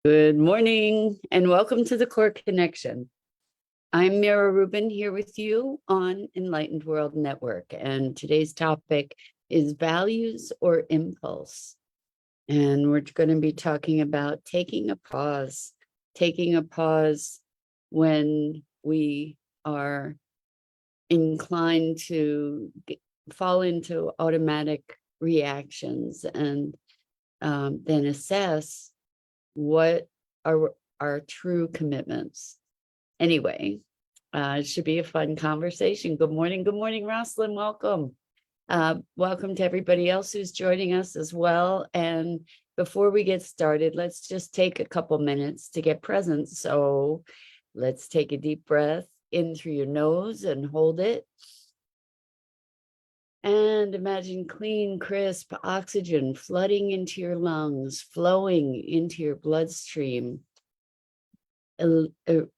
Good morning and welcome to the Core Connection. I'm Mira Rubin here with you on Enlightened World Network, and today's topic is values or impulse. And we're going to be talking about taking a pause when we are inclined to fall into automatic reactions and then assess what are our true commitments. Anyway, it should be a fun conversation. Good morning, Rosalind. Welcome. Welcome to everybody else who's joining us as well. And before we get started, let's just take a couple minutes to get present. So let's take a deep breath in through your nose and hold it. And imagine clean, crisp oxygen flooding into your lungs, flowing into your bloodstream,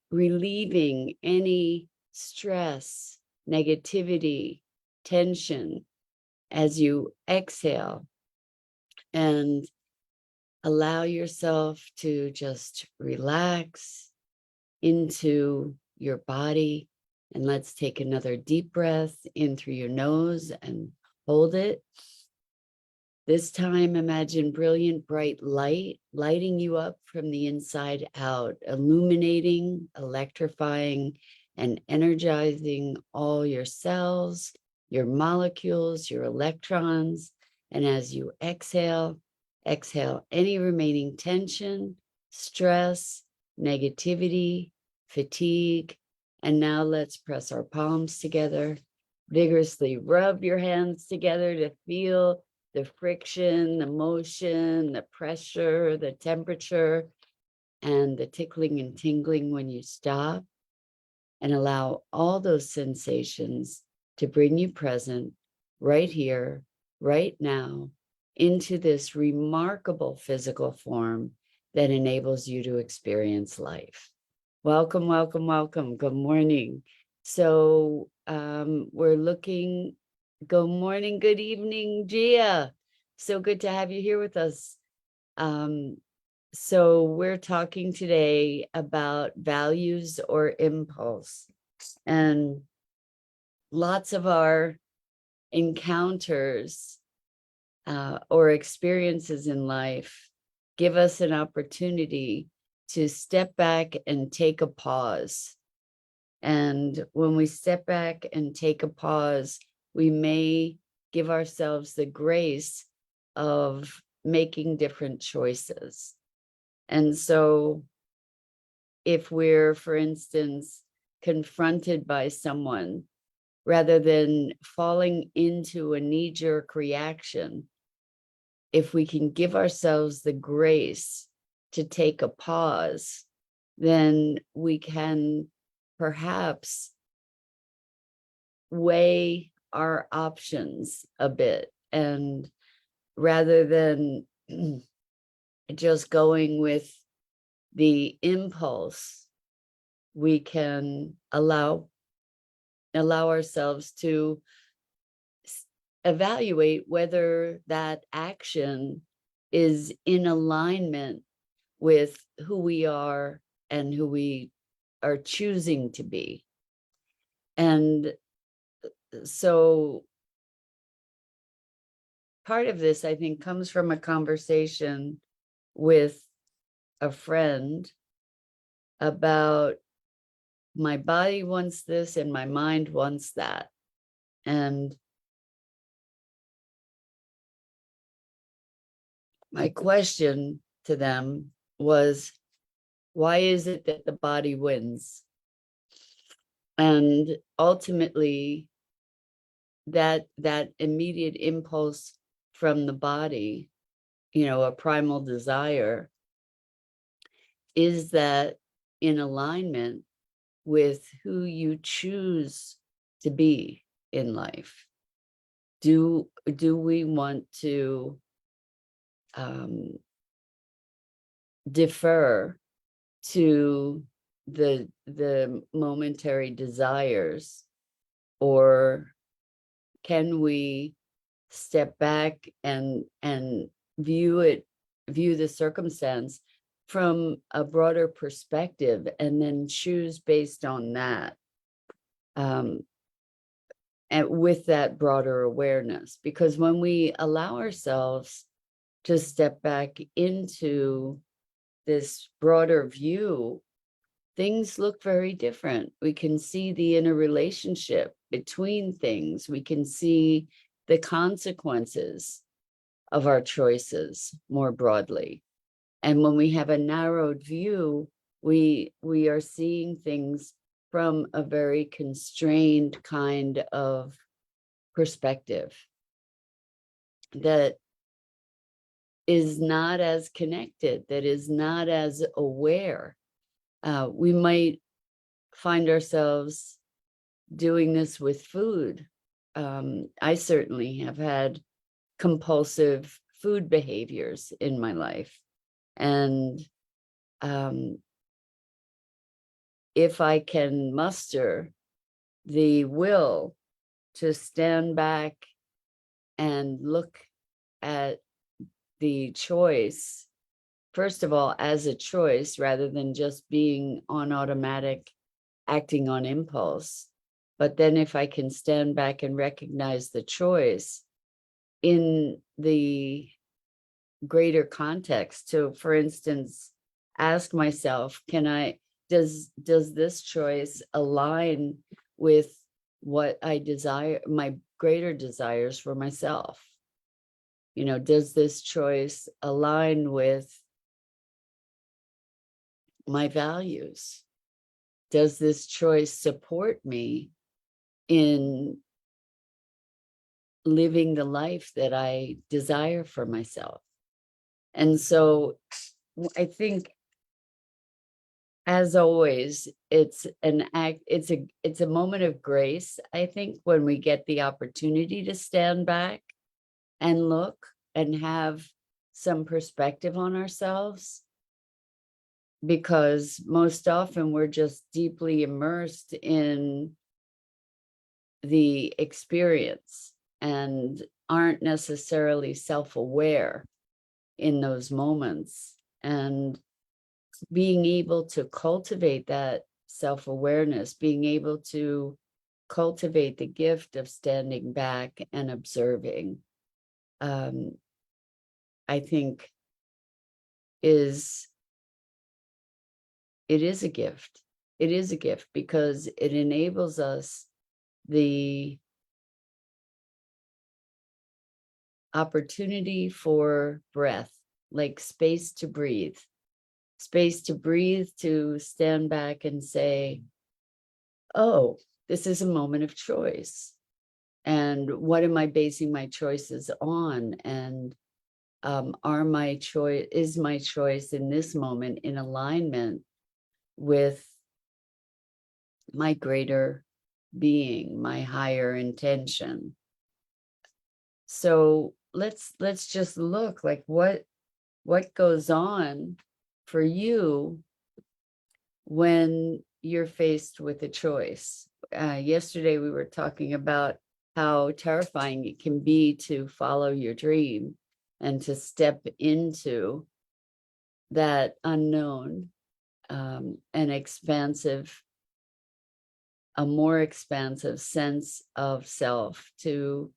relieving any stress, negativity, tension as you exhale, and allow yourself to just relax into your body. And let's take another deep breath in through your nose and hold it. This time, imagine brilliant, bright light lighting you up from the inside out, illuminating, electrifying, and energizing all your cells, your molecules, your electrons. And as you exhale, exhale any remaining tension, stress, negativity, fatigue. And now let's press our palms together, vigorously rub your hands together to feel the friction, the motion, the pressure, the temperature, and the tickling and tingling when you stop, and allow all those sensations to bring you present right here, right now, into this remarkable physical form that enables you to experience life. Welcome, welcome, welcome. Good morning. So we're looking. Good morning, good evening, Gia. So good to have you here with us. So we're talking today about values or impulse. And lots of our encounters or experiences in life give us an opportunity to step back and take a pause. And when we step back and take a pause, we may give ourselves the grace of making different choices. And so if we're, for instance, confronted by someone, rather than falling into a knee-jerk reaction, if we can give ourselves the grace to take a pause, then we can perhaps weigh our options a bit, and rather than just going with the impulse, we can allow ourselves to evaluate whether that action is in alignment with who we are and who we are choosing to be. And so part of this, I think, comes from a conversation with a friend about my body wants this and my mind wants that. And my question to them was, why is it that the body wins? And ultimately, that immediate impulse from the body, a primal desire, is that in alignment with who you choose to be in life? Do we want to defer to the momentary desires, or can we step back and view the circumstance from a broader perspective and then choose based on that, and with that broader awareness. Because when we allow ourselves to step back into this broader view, things look very different. We can see the interrelationship between things. We can see the consequences of our choices more broadly. And when we have a narrowed view, we are seeing things from a very constrained kind of perspective that is not as connected, that is not as aware. We might find ourselves doing this with food. I certainly have had compulsive food behaviors in my life. And if I can muster the will to stand back and look at the choice, first of all, as a choice, rather than just being on automatic, acting on impulse. But then if I can stand back and recognize the choice in the greater context, to, for instance, ask myself, does this choice align with what I desire, my greater desires for myself? You know, does this choice align with my values? Does this choice support me in living the life that I desire for myself? And so I think, as always, it's an act, it's a moment of grace, I think, when we get the opportunity to stand back and look and have some perspective on ourselves, because most often we're just deeply immersed in the experience and aren't necessarily self-aware in those moments. And being able to cultivate that self-awareness, being able to cultivate the gift of standing back and observing, I think it is a gift. It is a gift because it enables us the opportunity for breath, like space to breathe, to stand back and say, oh, this is a moment of choice. And what am I basing my choices on? And is my choice in this moment in alignment with my greater being, my higher intention? So let's just look, like, what goes on for you when you're faced with a choice. Yesterday we were talking about how terrifying it can be to follow your dream and to step into that unknown, a more expansive sense of self, to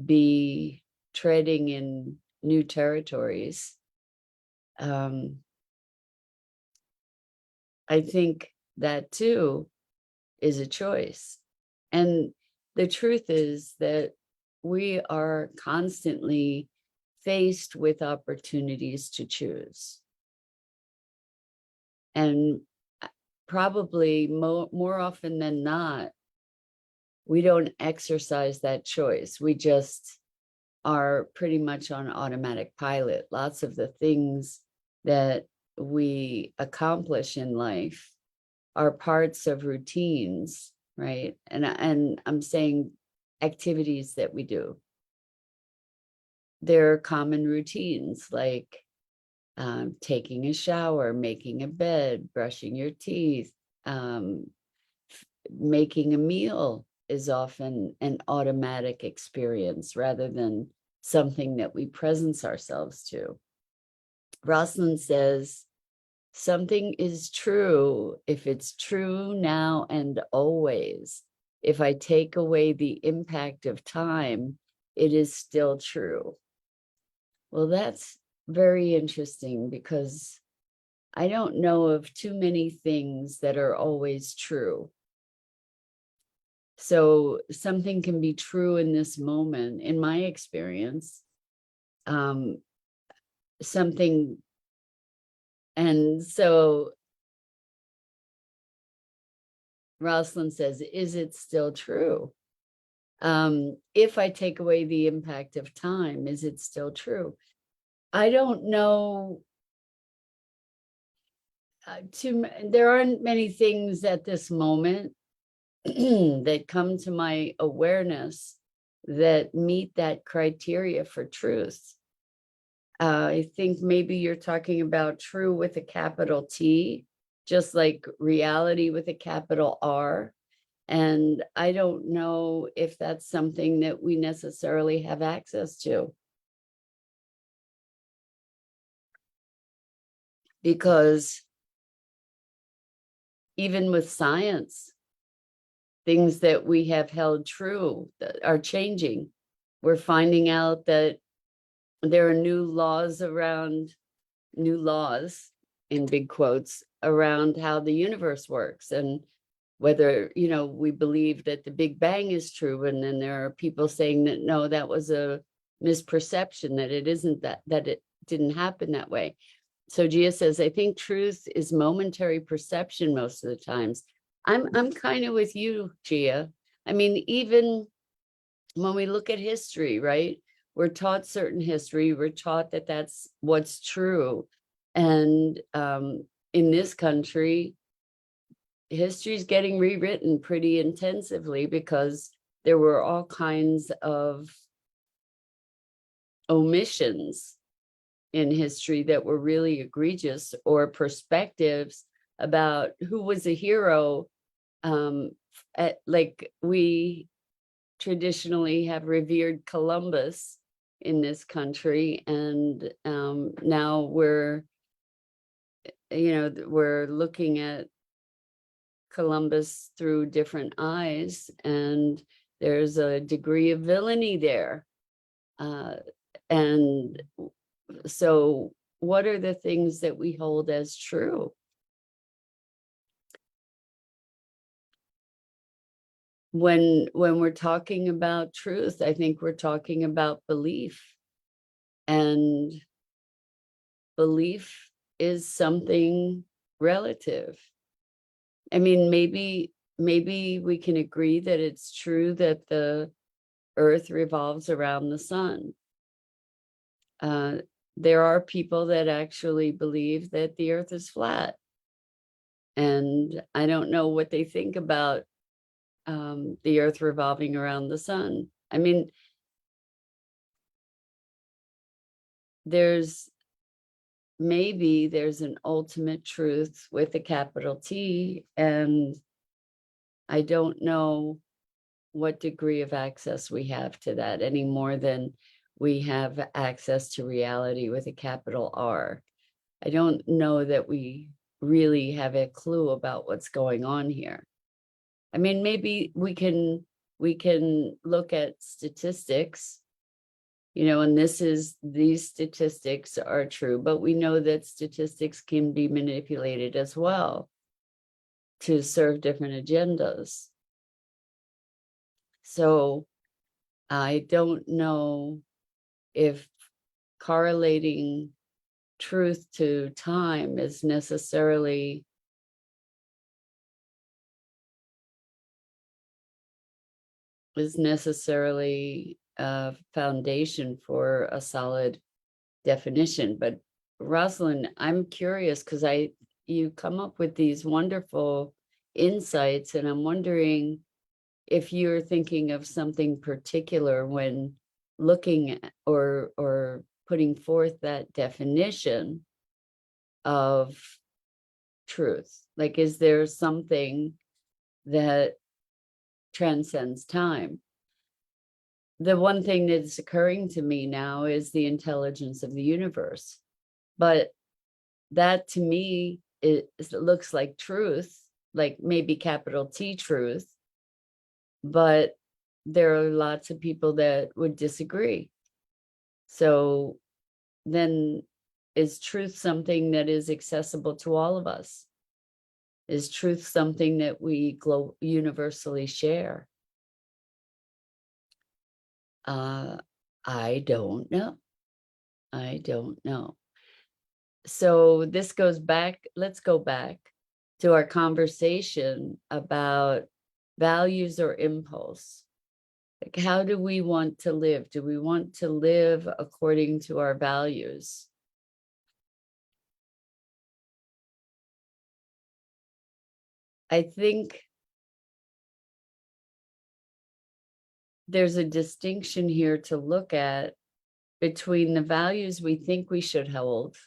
be treading in new territories. I think that too is a choice. And the truth is that we are constantly faced with opportunities to choose. And probably more often than not, we don't exercise that choice. We just are pretty much on automatic pilot. Lots of the things that we accomplish in life are parts of routines, right? And I'm saying activities that we do. There are common routines like taking a shower, making a bed, brushing your teeth, making a meal is often an automatic experience rather than something that we presence ourselves to. Rosalind says, something is true if it's true now and always. If I take away the impact of time, it is still true. Well, that's very interesting because I don't know of too many things that are always true. So something can be true in this moment, in my experience, something, and so Rosalind says, is it still true? If I take away the impact of time, is it still true? I don't know. There aren't many things at this moment that come to my awareness that meet that criteria for truth. I think maybe you're talking about true with a capital T, just like reality with a capital R. And I don't know if that's something that we necessarily have access to. Because even with science, things that we have held true are changing. We're finding out that there are new laws in big quotes around how the universe works, and whether, we believe that the Big Bang is true, and then there are people saying that no, that was a misperception, that it isn't, that it didn't happen that way. So Gia says, I think truth is momentary perception most of the times. I'm kind of with you, Gia. I mean, even when we look at history, right? We're taught certain history. We're taught that that's what's true. And in this country, history is getting rewritten pretty intensively because there were all kinds of omissions in history that were really egregious, or perspectives about who was a hero. Like we traditionally have revered Columbus in this country, and now we're looking at Columbus through different eyes, and there's a degree of villainy there. And so what are the things that we hold as true? When we're talking about truth, I think we're talking about belief, and belief is something relative. I mean, maybe we can agree that it's true that the earth revolves around the sun. There are people that actually believe that the earth is flat. And I don't know what they think about the earth revolving around the sun. I mean, maybe there's an ultimate truth with a capital T, and I don't know what degree of access we have to that any more than we have access to reality with a capital R. I don't know that we really have a clue about what's going on here. I mean, maybe we can look at statistics, and these statistics are true, but we know that statistics can be manipulated as well to serve different agendas. So I don't know if correlating truth to time is necessarily a foundation for a solid definition. But Rosalind, I'm curious because you come up with these wonderful insights, and I'm wondering if you're thinking of something particular when looking at or putting forth that definition of truth. Like, is there something that transcends time? The one thing that's occurring to me now is the intelligence of the universe. But that to me it looks like truth, like maybe capital T truth, but there are lots of people that would disagree. So then, is truth something that is accessible to all of us? Is truth something that we universally share? I don't know. I don't know. So this goes back, let's go back to our conversation about values or impulse. Like, how do we want to live? Do we want to live according to our values? I think there's a distinction here to look at between the values we think we should hold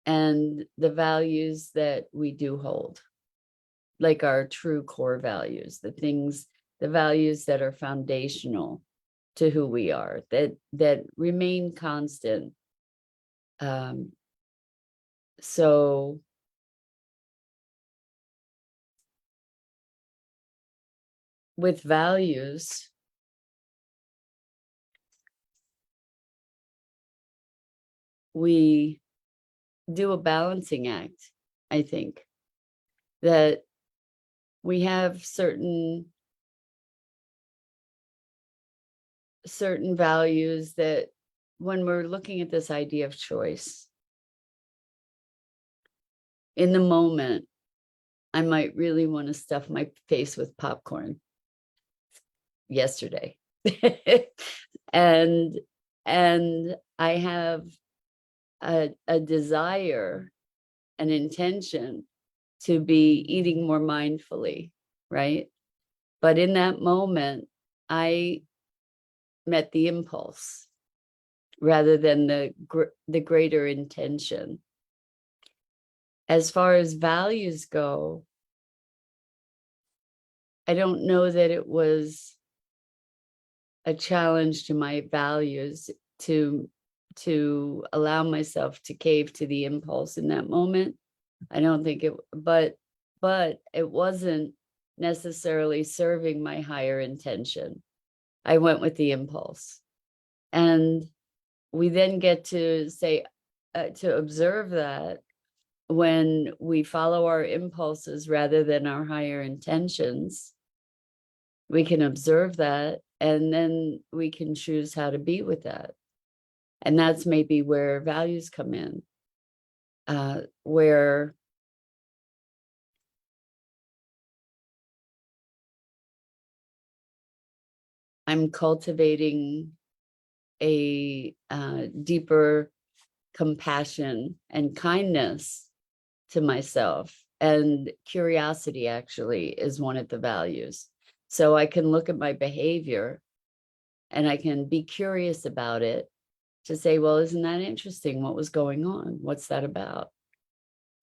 and the values that we do hold, like our true core values, the values that are foundational to who we are, that remain constant. So with values, we do a balancing act. I think that we have certain values that, when we're looking at this idea of choice, in the moment, I might really want to stuff my face with popcorn yesterday. and I have a desire, an intention to be eating more mindfully, right? But in that moment, I met the impulse rather than the greater intention. As far as values go, I don't know that it was a challenge to my values to allow myself to cave to the impulse in that moment. I don't think it, but it wasn't necessarily serving my higher intention. I went with the impulse. And we then get to say, to observe that when we follow our impulses rather than our higher intentions, we can observe that, and then we can choose how to be with that. And that's maybe where values come in, where I'm cultivating a deeper compassion and kindness to myself. And curiosity actually is one of the values. So I can look at my behavior and I can be curious about it, to say, well, isn't that interesting? What was going on? What's that about?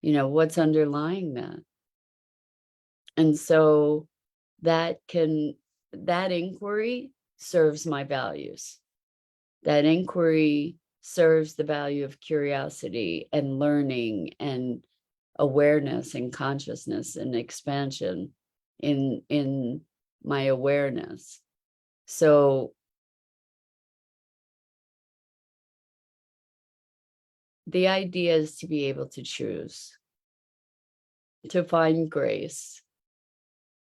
You know, what's underlying that? And so that inquiry serves my values. That inquiry serves the value of curiosity and learning and awareness and consciousness and expansion in my awareness. So the idea is to be able to choose, to find grace,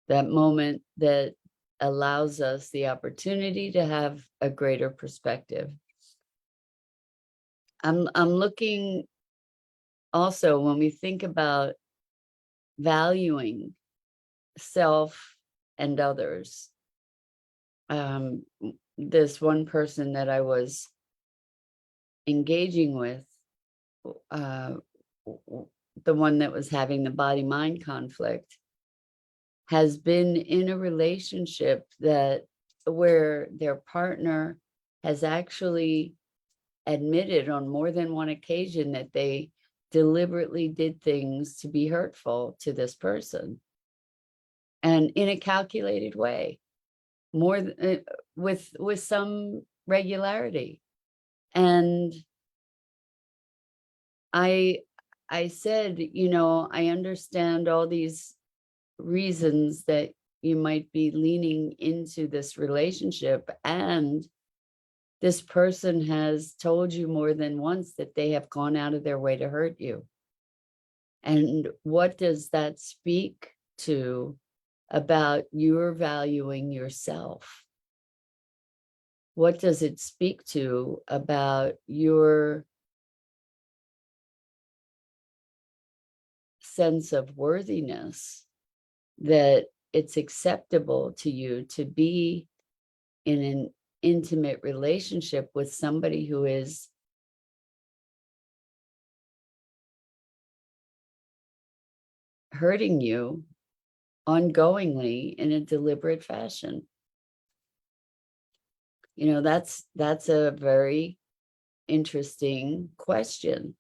that moment that allows us the opportunity to have a greater perspective. I'm looking also, when we think about valuing self and others, this one person that I was engaging with, the one that was having the body-mind conflict, has been in a relationship where their partner has actually admitted on more than one occasion that they deliberately did things to be hurtful to this person, and in a calculated way, with some regularity. And I I said, I understand all these reasons that you might be leaning into this relationship, and this person has told you more than once that they have gone out of their way to hurt you. And what does that speak to about your valuing yourself? What does it speak to about your sense of worthiness, that it's acceptable to you to be in an intimate relationship with somebody who is hurting you ongoingly in a deliberate fashion? That's a very interesting question.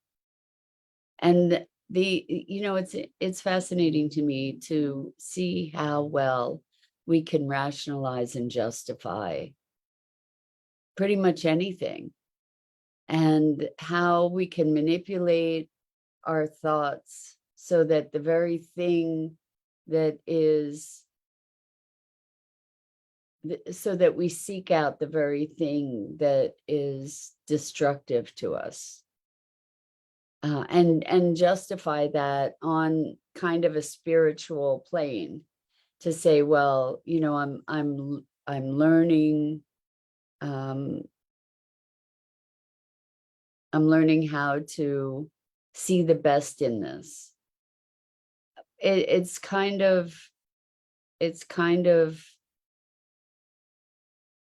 And it's fascinating to me to see how well we can rationalize and justify pretty much anything, and how we can manipulate our thoughts so that the very thing that is so that we seek out the very thing that is destructive to us, and justify that on kind of a spiritual plane, to say, well, I'm learning, um, I'm learning how to see the best in this. It's kind of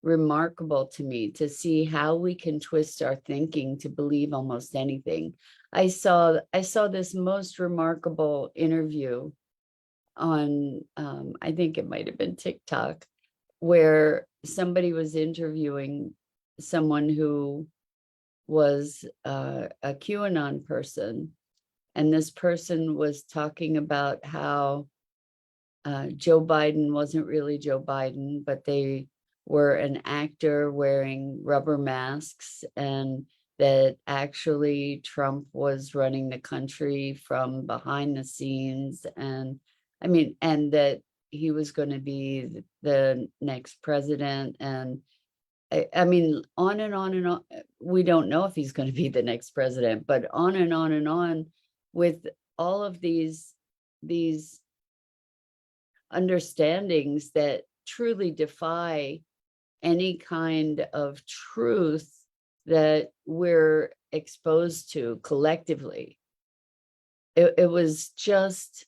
remarkable to me to see how we can twist our thinking to believe almost anything. I saw this most remarkable interview on, I think it might have been TikTok, where somebody was interviewing someone who was a QAnon person, and this person was talking about how Joe Biden wasn't really Joe Biden, but they were an actor wearing rubber masks, and that actually Trump was running the country from behind the scenes. And I mean, and that he was going to be the next president. And I mean, on and on and on. We don't know if he's going to be the next president, but on and on and on, with all of these understandings that truly defy any kind of truth that we're exposed to collectively. It was just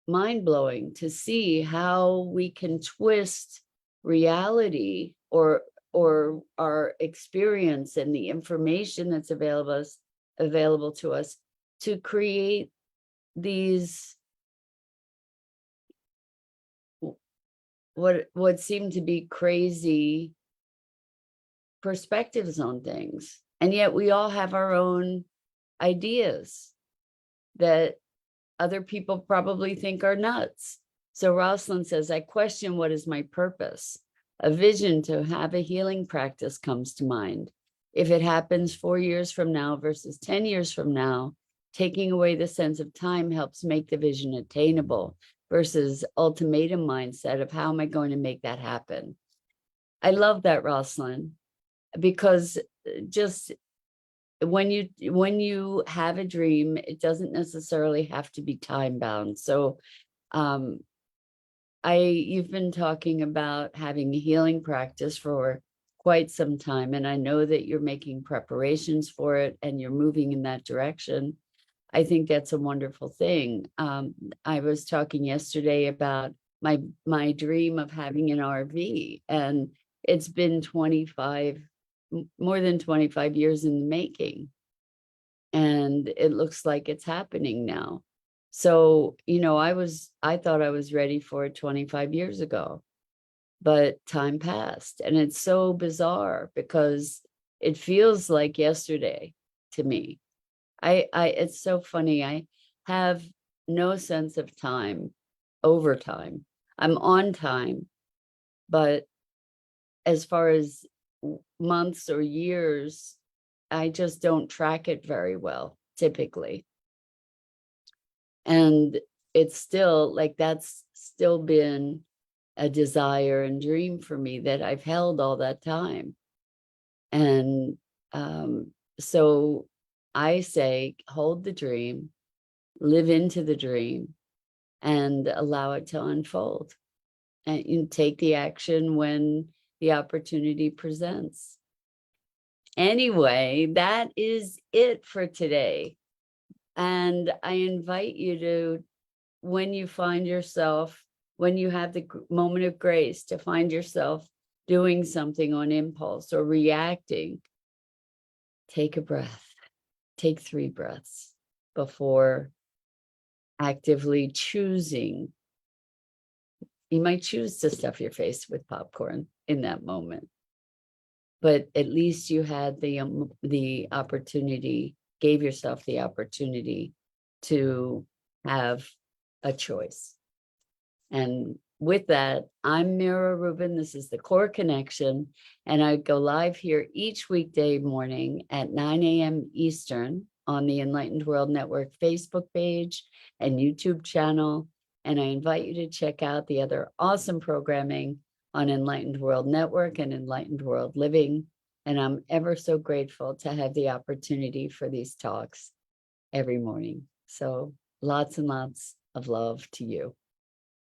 mind-blowing to see how we can twist reality, or our experience and the information that's available to us, to create these what seem to be crazy perspectives on things. And yet we all have our own ideas that other people probably think are nuts. So Rosalind says, I question what is my purpose. A vision to have a healing practice comes to mind. If it happens 4 years from now versus 10 years from now, taking away the sense of time helps make the vision attainable, versus ultimatum mindset of how am I going to make that happen. I love that, Rosalind, because just when you have a dream, it doesn't necessarily have to be time bound. So you've been talking about having a healing practice for quite some time, and I know that you're making preparations for it and you're moving in that direction. I think that's a wonderful thing. I was talking yesterday about my dream of having an RV, and it's been more than 25 years in the making, and it looks like it's happening now. So, I thought I was ready for it 25 years ago, but time passed, and it's so bizarre because it feels like yesterday to me. It's so funny. I have no sense of time over time. I'm on time, but as far as months or years, I just don't track it very well, typically. And it's still like, that's still been a desire and dream for me that I've held all that time. And so I say, hold the dream, live into the dream, and allow it to unfold. And you take the action when the opportunity presents. Anyway, that is it for today. And I invite you to, when you find yourself, when you have the moment of grace to find yourself doing something on impulse or reacting, take a breath, take 3 breaths before actively choosing. You might choose to stuff your face with popcorn in that moment, but at least you had the opportunity, gave yourself the opportunity to have a choice. And with that, I'm Mira Rubin. This is the Core Connection, and I go live here each weekday morning at 9 a.m. Eastern on the Enlightened World Network Facebook page and YouTube channel. And I invite you to check out the other awesome programming on Enlightened World Network and Enlightened World Living. And I'm ever so grateful to have the opportunity for these talks every morning. So lots and lots of love to you.